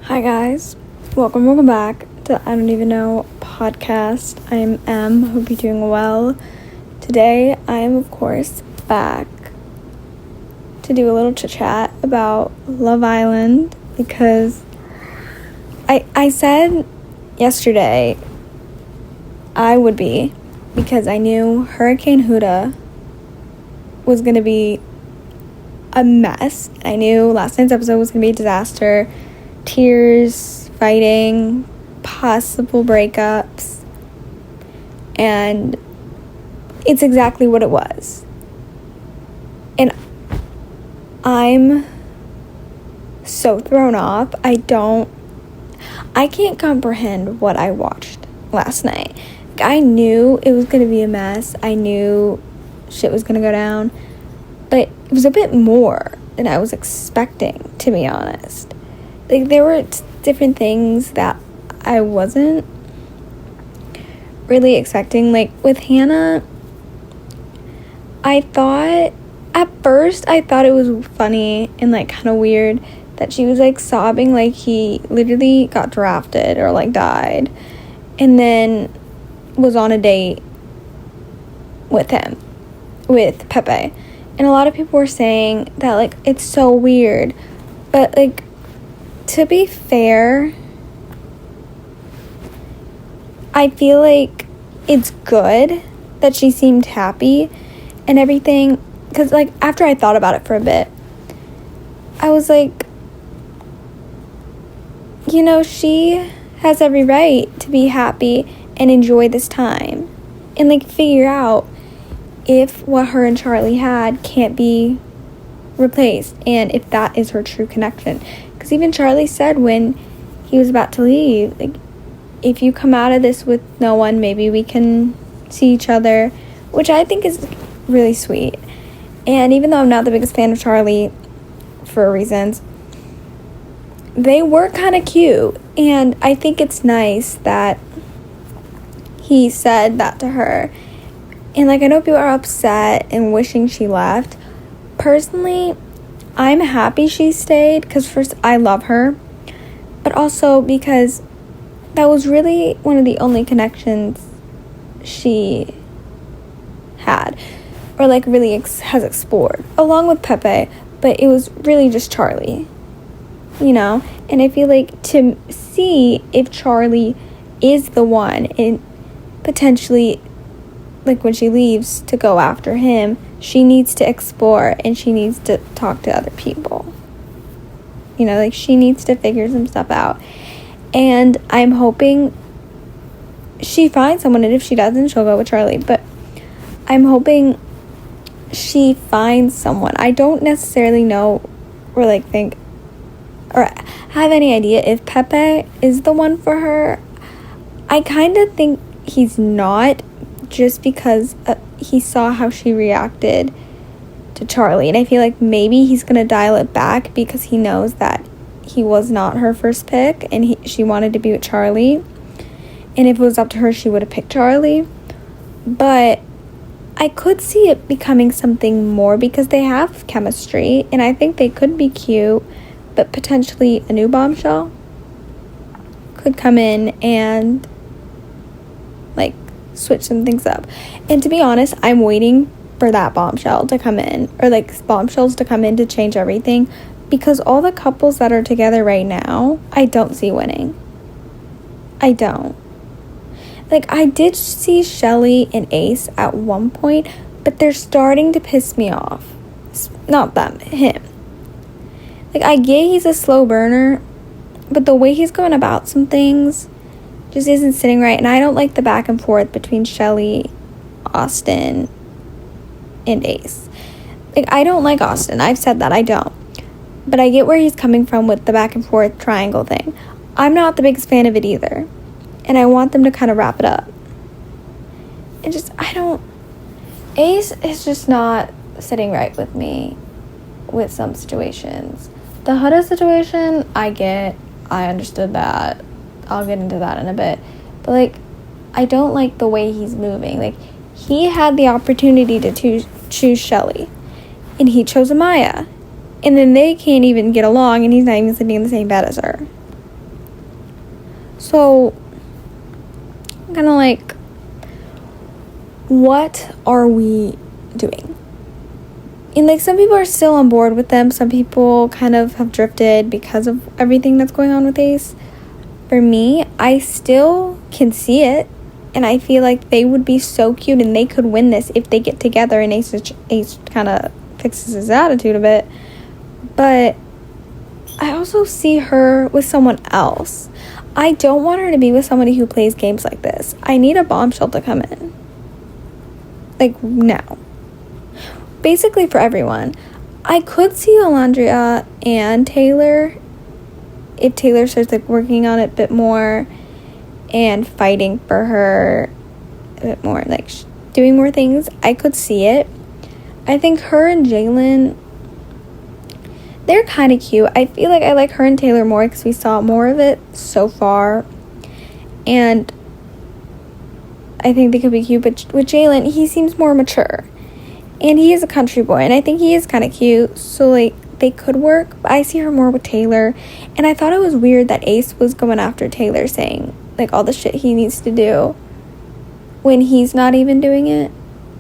Hi guys, welcome back to I Don't Even Know podcast. I'm Em, hope you're doing well. Today I am of course back to do a little chit chat about Love Island because I said yesterday I would be because I knew Hurricane Huda was going to be a mess. I knew last night's episode was going to be a disaster. Tears, fighting, possible breakups, and it's exactly what it was. And I'm so thrown off. I can't comprehend what I watched last night. I knew it was going to be a mess. I knew shit was going to go down, but it was a bit more than I was expecting, to be honest. Like, there were different things that I wasn't really expecting. Like, with Hannah, at first I thought it was funny and, like, kind of weird that she was, like, sobbing like he literally got drafted or, like, died. And then was on a date with Pepe. And a lot of people were saying that, like, it's so weird. But, like, to be fair, I feel like it's good that she seemed happy and everything. Because, like, after I thought about it for a bit, I was like, you know, she has every right to be happy and enjoy this time. And, like, figure out if what her and Charlie had can't be replaced. And if that is her true connection. Because even Charlie said when he was about to leave, like, if you come out of this with no one, maybe we can see each other, which I think is really sweet. And even though I'm not the biggest fan of Charlie for reasons, they were kind of cute. And I think it's nice that he said that to her. And, like, I know people are upset and wishing she left. Personally, I'm happy she stayed because first, I love her, but also because that was really one of the only connections she had, or, like, really has explored, along with Pepe, but it was really just Charlie, you know? And I feel like to see if Charlie is the one, and potentially, like, when she leaves to go after him, she needs to explore and she needs to talk to other people. You know, like, she needs to figure some stuff out. And I'm hoping she finds someone, and if she doesn't, she'll go with Charlie. But I'm hoping she finds someone. I don't necessarily know or, like, think or have any idea if Pepe is the one for her. I kind of think he's not, just because he saw how she reacted to Charlie. And I feel like maybe he's going to dial it back because he knows that he was not her first pick and she wanted to be with Charlie. And if it was up to her, she would have picked Charlie. But I could see it becoming something more because they have chemistry. And I think they could be cute. But potentially a new bombshell could come in and, like, switch some things up. And to be honest, I'm waiting for that bombshell to come in, or, like, bombshells to come in to change everything, because all the couples that are together right now, I don't see winning. I don't. Like, I did see Shelly and Ace at one point, but they're starting to piss me off. Not them, him. Like, I get he's a slow burner, but the way he's going about some things just isn't sitting right. And I don't like the back and forth between Shelly, Austin, and Ace. Like, I don't like Austin. I've said that. I don't. But I get where he's coming from with the back and forth triangle thing. I'm not the biggest fan of it either. And I want them to kind of wrap it up. And just, Ace is just not sitting right with me with some situations. The Huda situation, I understood that. I'll get into that in a bit. But, like, I don't like the way he's moving. Like, he had the opportunity to choose Shelly, and he chose Amaya. And then they can't even get along, and he's not even sitting in the same bed as her. So, I'm kind of like, what are we doing? And like, some people are still on board with them. Some people kind of have drifted because of everything that's going on with Ace. For me, I still can see it. And I feel like they would be so cute and they could win this if they get together and Ace kind of fixes his attitude a bit. But I also see her with someone else. I don't want her to be with somebody who plays games like this. I need a bombshell to come in. Like, now. Basically for everyone. I could see Alondria and Taylor if Taylor starts like working on it a bit more and fighting for her a bit more, like doing more things. I could see it. I think her and Jalen, they're kind of cute. I feel like I like her and Taylor more because we saw more of it so far. And I think they could be cute. But with Jalen, he seems more mature. And he is a country boy. And I think he is kind of cute. So, like, they could work. But I see her more with Taylor. And I thought it was weird that Ace was going after Taylor, saying, like, all the shit he needs to do when he's not even doing it.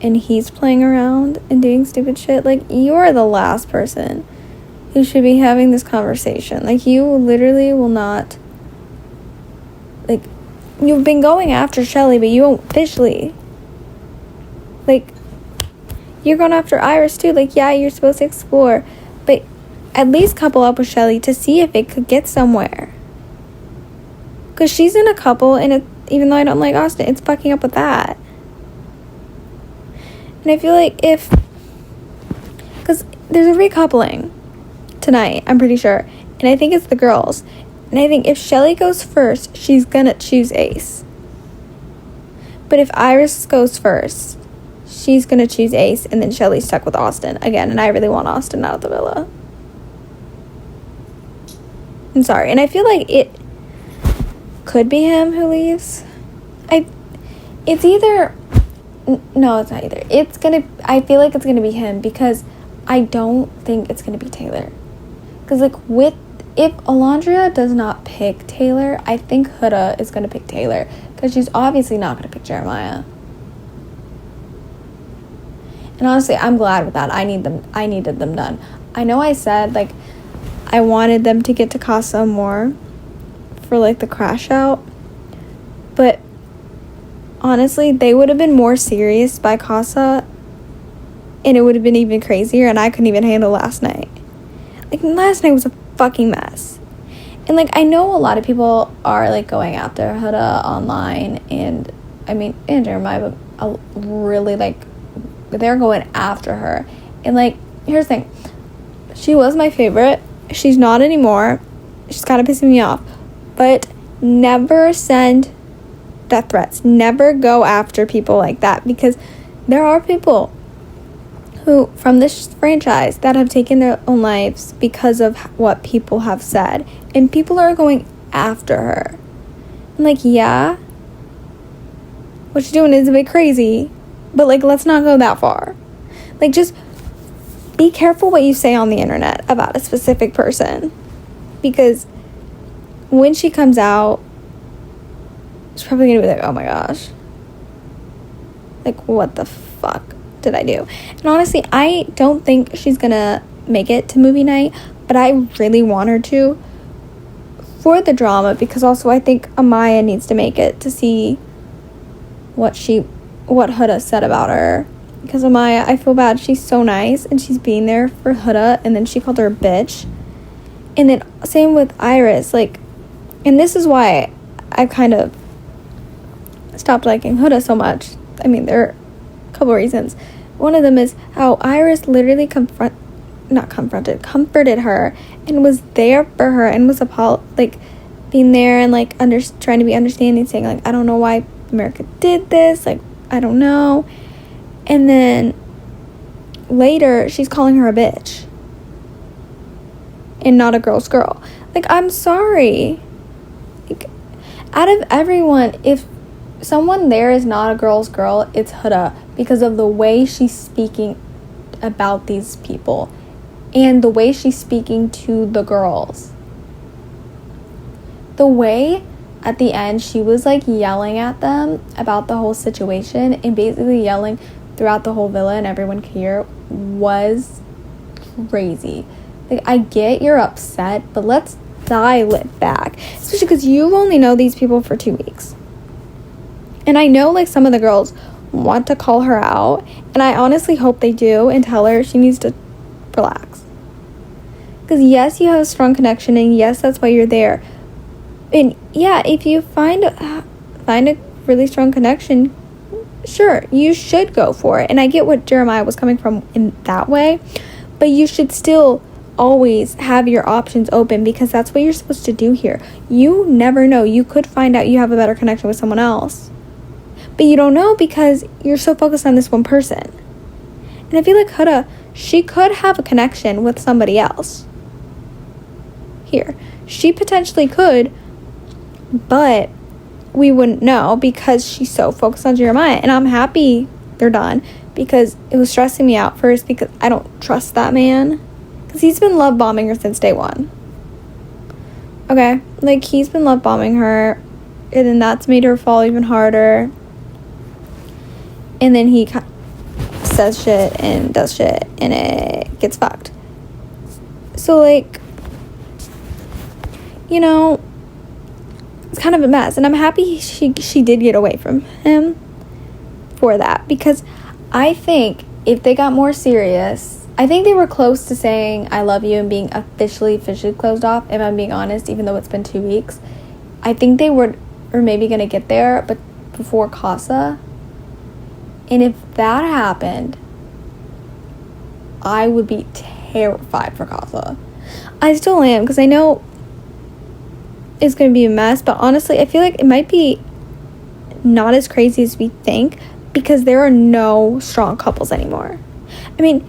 And he's playing around and doing stupid shit. Like, you're the last person who should be having this conversation. Like, you literally will not, like, you've been going after Shelly, but you won't officially, like, you're going after Iris too. Like, yeah, you're supposed to explore, but at least couple up with Shelly to see if it could get somewhere, because she's in a couple, and it, even though I don't like Austin, it's fucking up with that. And I feel like because there's a recoupling tonight, I'm pretty sure, and I think it's the girls, and I think if Shelly goes first, she's gonna choose Ace. But if Iris goes first, she's gonna choose Ace, and then Shelly's stuck with Austin again, and I really want Austin out of the villa. I'm sorry, and I feel like it could be him who leaves. It's either, no, it's not either. I feel like it's gonna be him, because I don't think it's gonna be Taylor. Because, like, if Alondria does not pick Taylor, I think Huda is going to pick Taylor. Because she's obviously not going to pick Jeremiah. And honestly, I'm glad with that. I needed them done. I know I said, like, I wanted them to get to Casa more for, like, the crash out. But honestly, they would have been more serious by Casa. And it would have been even crazier. And I couldn't even handle last night. Like, last night was a fucking mess. And, like, I know a lot of people are, like, going after Huda online, and, I mean, and Jeremiah, but really, like, they're going after her. And, like, here's the thing. She was my favorite. She's not anymore. She's kind of pissing me off. But never send death threats. Never go after people like that, because there are people who, from this franchise, that have taken their own lives because of what people have said. And people are going after her. I'm like, yeah, what you're doing is a bit crazy, but, like, let's not go that far. Like, just be careful what you say on the internet about a specific person. Because when she comes out, she's probably going to be like, oh my gosh. Like, what the fuck did I do? And honestly, I don't think she's gonna make it to movie night, but I really want her to, for the drama, because also I think Amaya needs to make it to see what Huda said about her. Because Amaya, I feel bad. She's so nice, and she's being there for Huda, and then she called her a bitch. And then same with Iris, like, and this is why I kind of stopped liking Huda so much. I mean, there are a couple reasons. One of them is how Iris literally comforted her and was there for her and was being there and, like, trying to be understanding, saying, like, I don't know why America did this, like, I don't know. And then later she's calling her a bitch and not a girl's girl. Like, I'm sorry, like, out of everyone, if someone there is not a girl's girl, it's Huda, because of the way she's speaking about these people and the way she's speaking to the girls. The way at the end, she was like yelling at them about the whole situation and basically yelling throughout the whole villa and everyone could hear, was crazy. Like, I get you're upset, but let's dial it back, especially because you only know these people for 2 weeks. And I know like some of the girls want to call her out, and I honestly hope they do and tell her she needs to relax. Because yes, you have a strong connection, and yes, that's why you're there. And yeah, if you find a really strong connection, sure, you should go for it. And I get what Jeremiah was coming from in that way, but you should still always have your options open, because that's what you're supposed to do here. You never know. You could find out you have a better connection with someone else, but you don't know because you're so focused on this one person. And I feel like Huda, she could have a connection with somebody else here. She potentially could, but we wouldn't know because she's so focused on Jeremiah. And I'm happy they're done, because it was stressing me out first because I don't trust that man, because he's been love bombing her since day one. Okay, like, he's been love bombing her, and then that's made her fall even harder. And then he says shit and does shit, and it gets fucked. So, like, you know, it's kind of a mess. And I'm happy she did get away from him for that, because I think if they got more serious, I think they were close to saying I love you and being officially closed off, if I'm being honest, even though it's been 2 weeks. I think they were maybe going to get there, but before Casa. And if that happened, I would be terrified for Casa. I still am, because I know it's going to be a mess, but honestly, I feel like it might be not as crazy as we think, because there are no strong couples anymore. I mean,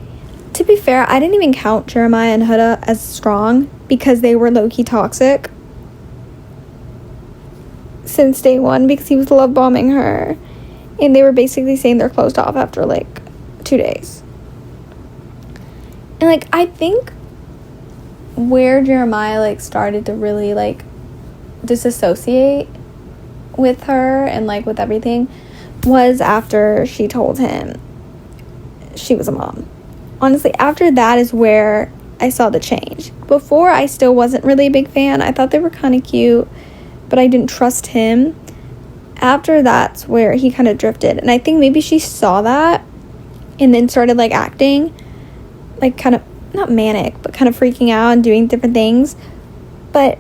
to be fair, I didn't even count Jeremiah and Huda as strong, because they were low-key toxic since day one, because he was love bombing her, and they were basically saying they're closed off after like 2 days. And like, I think where Jeremiah like started to really like disassociate with her and like with everything was after she told him she was a mom. Honestly, after that is where I saw the change. Before, I still wasn't really a big fan. I thought they were kind of cute, but I didn't trust him. After that's where he kind of drifted, and I think maybe she saw that and then started like acting like kind of not manic, but kind of freaking out and doing different things. But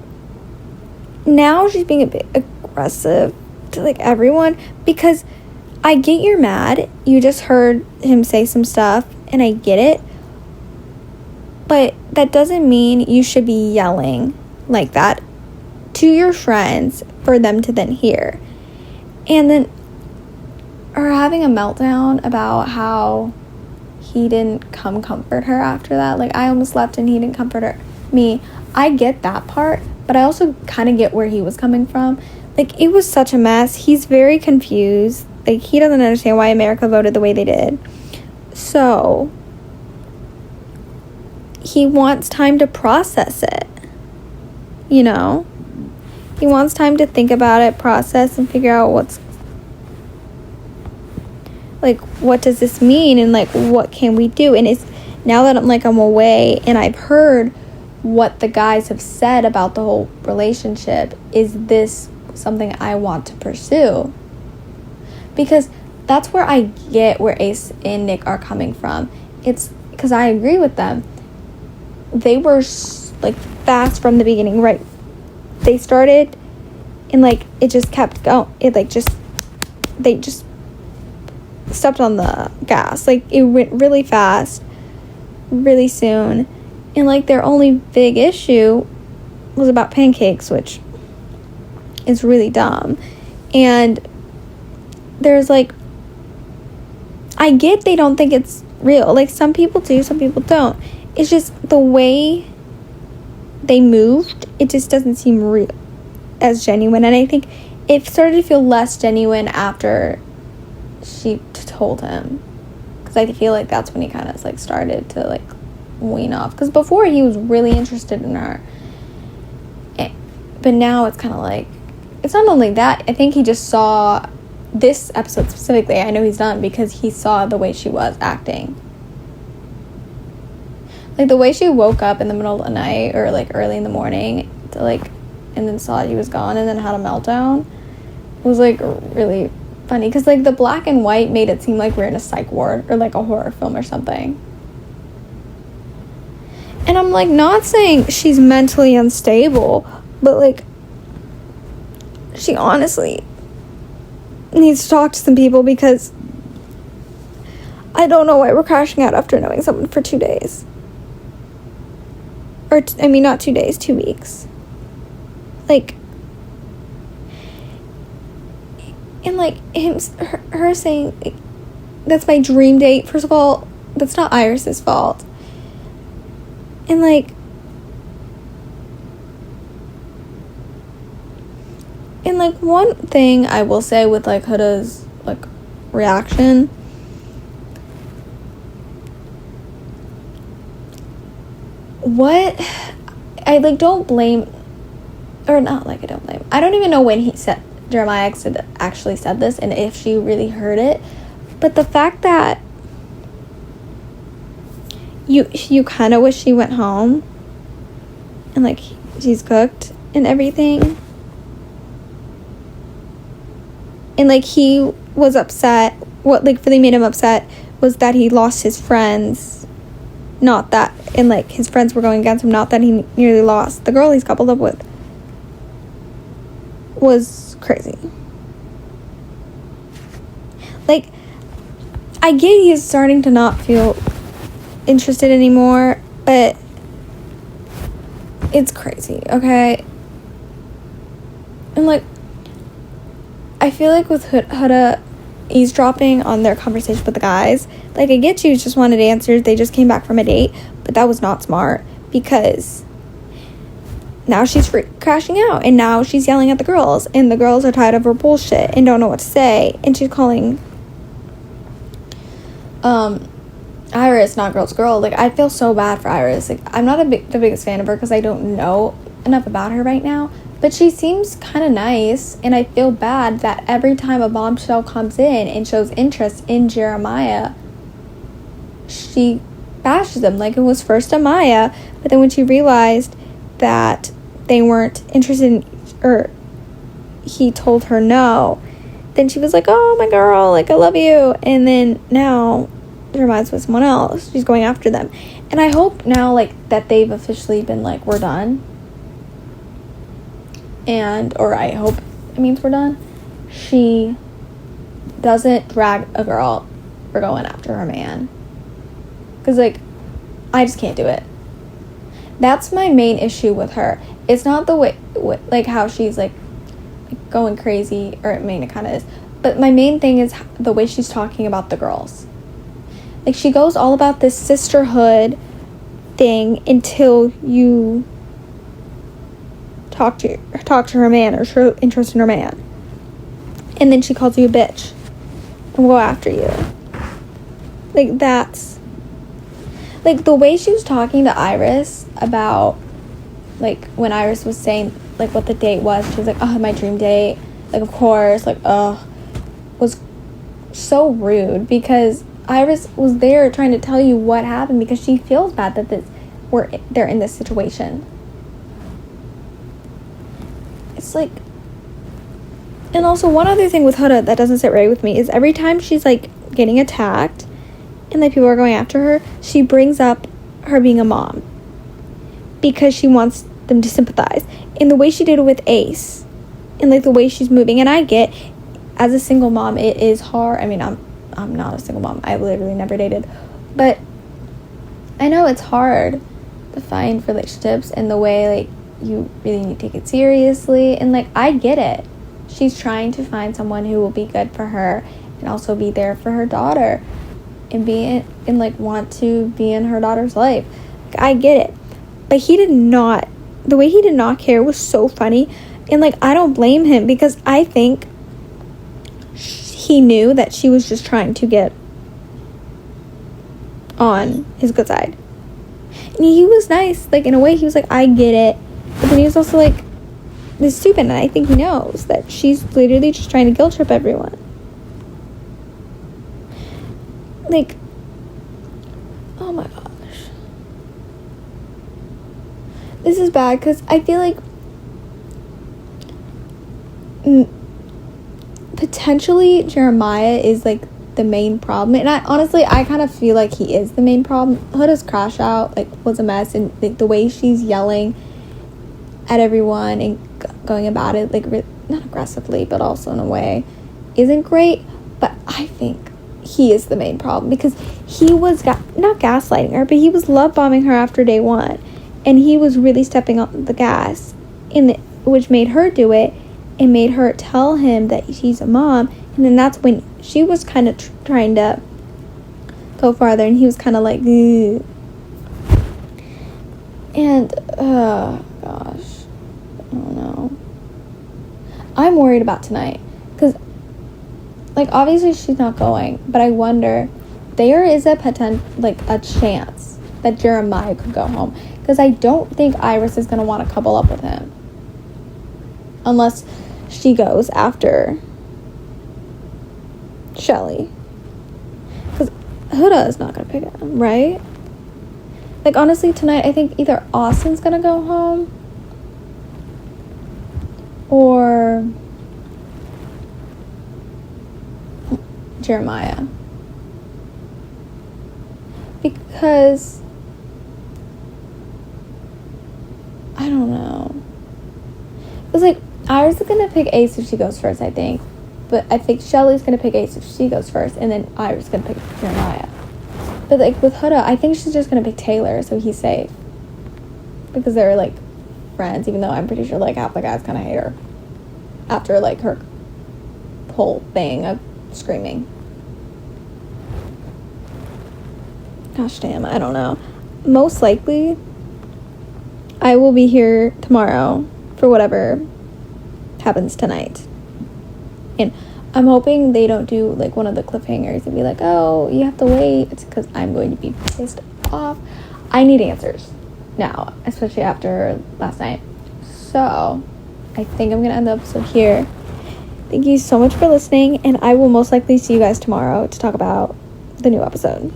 now she's being a bit aggressive to like everyone, because I get you're mad. You just heard him say some stuff, and I get it, but that doesn't mean you should be yelling like that to your friends for them to then hear. And then her having a meltdown about how he didn't come comfort her after that. Like, I almost left and he didn't comfort me. I get that part, but I also kind of get where he was coming from. Like, it was such a mess. He's very confused. Like, he doesn't understand why America voted the way they did. So, he wants time to process it. You know? He wants time to think about it, process, and figure out what does this mean, and like, what can we do? And it's now that I'm away and I've heard what the guys have said about the whole relationship, is this something I want to pursue? Because that's where I get where Ace and Nick are coming from. It's because I agree with them. They were like fast from the beginning, right? They started and like it just kept going. They just stepped on the gas. Like, it went really fast, really soon. And like, their only big issue was about pancakes, which is really dumb. And there's like, I get they don't think it's real. Like, some people do, some people don't. It's just the way they moved, it just doesn't seem real, as genuine. And I think it started to feel less genuine after she told him, because I feel like that's when he kind of like started to like wean off, because before he was really interested in her, but now it's kind of like it's not only that, I think he just saw this episode specifically. I know he's done because he saw the way she was acting. Like, the way she woke up in the middle of the night or, like, early in the morning to, like, and then saw he was gone and then had a meltdown was, like, really funny. Because, like, the black and white made it seem like we're in a psych ward or, like, a horror film or something. And I'm, like, not saying she's mentally unstable, but, like, she honestly needs to talk to some people because I don't know why we're crashing out after knowing someone for 2 days. Or, not 2 days, 2 weeks. Like, and, like, her saying, like, that's my dream date. First of all, that's not Iris's fault. And, like, one thing I will say with, like, Huda's, like, reaction, I don't blame, or not, like, I don't blame, I don't even know when Jeremiah actually said this, and if she really heard it, but the fact that you kind of wish she went home, and, like, she's cooked and everything, and, like, he was upset, what, like, really made him upset was that he lost his friends, not that, and, like, his friends were going against him, not that he nearly lost the girl he's coupled up with, was crazy. Like, I get he's starting to not feel interested anymore, but it's crazy, okay? And, like, I feel like with Huda eavesdropping on their conversation with the guys, like, I get you just wanted answers, they just came back from a date, but that was not smart, because now she's crashing out, and now she's yelling at the girls, and the girls are tired of her bullshit and don't know what to say, and she's calling Iris not girl's girl. Like, I feel so bad for Iris. Like, I'm not the biggest fan of her because I don't know enough about her right now, but she seems kind of nice, and I feel bad that every time a bombshell comes in and shows interest in Jeremiah, she bashes him. Like, it was first Amaya, but then when she realized that they weren't interested in, or he told her no, then she was like, oh, my girl, like, I love you, and then now Jeremiah's with someone else. She's going after them, and I hope now, like, that they've officially been like, we're done, or I hope it means we're done. She doesn't drag a girl for going after her man, because, like, I just can't do it. That's my main issue with her. It's not the way, like, how she's, like going crazy, or it kind of is, but my main thing is the way she's talking about the girls. Like, she goes all about this sisterhood thing until you talk to her man, or show interest in her man, and then she calls you a bitch and will go after you. Like, that's, like, the way she was talking to Iris about, like, when Iris was saying, like, what the date was, she was like, oh, my dream date, like, of course, like, was so rude, because Iris was there trying to tell you what happened, because she feels bad that they're in this situation. It's like, and also one other thing with Huda that doesn't sit right with me is every time she's, like, getting attacked and, like, people are going after her, she brings up her being a mom because she wants them to sympathize. And the way she did it with Ace, and, like, the way she's moving, and I get, as a single mom, it is hard. I mean, I'm not a single mom. I literally never dated, but I know it's hard to find relationships in the way, like, you really need to take it seriously, and, like, I get it. She's trying to find someone who will be good for her and also be there for her daughter and like, want to be in her daughter's life. Like, I get it, but the way he did not care was so funny, and, like, I don't blame him, because I think he knew that she was just trying to get on his good side, and he was nice, like, in a way. He was like, I get it, but then he was also like, is stupid, and I think he knows that she's literally just trying to guilt trip everyone. Like, oh my gosh. This is bad, because I feel like potentially Jeremiah is, like, the main problem. And I kind of feel like he is the main problem. Huda's crash out, like, was a mess. And, like, the way she's yelling at everyone and going about it, like, not aggressively, but also in a way, isn't great. But I think he is the main problem, because he was not gaslighting her, but he was love bombing her after day one, and he was really stepping on the gas, which made her do it, and made her tell him that she's a mom. And then that's when she was kind of trying to go farther, and he was kind of like, ugh. And gosh, I don't know, I'm worried about tonight, because, like, obviously she's not going, but I wonder, there is a chance that Jeremiah could go home, because I don't think Iris is going to want to couple up with him unless she goes after Shelly, because Huda is not going to pick him, right? Like, honestly, tonight I think either Austin's going to go home or Jeremiah, because I don't know. It's like Iris is gonna pick Ace if she goes first, I think, but I think Shelly's gonna pick Ace if she goes first, and then Iris is gonna pick Jeremiah. But, like, with Huda, I think she's just gonna pick Taylor so he's safe, because they're, like, friends, even though I'm pretty sure, like, half the guys kind of hate her after, like, her whole thing of screaming. Gosh damn, I don't know. Most likely, I will be here tomorrow for whatever happens tonight. And I'm hoping they don't do, like, one of the cliffhangers and be like, oh, you have to wait. It's because I'm going to be pissed off. I need answers now, especially after last night. So, I think I'm going to end the episode here. Thank you so much for listening, and I will most likely see you guys tomorrow to talk about the new episode.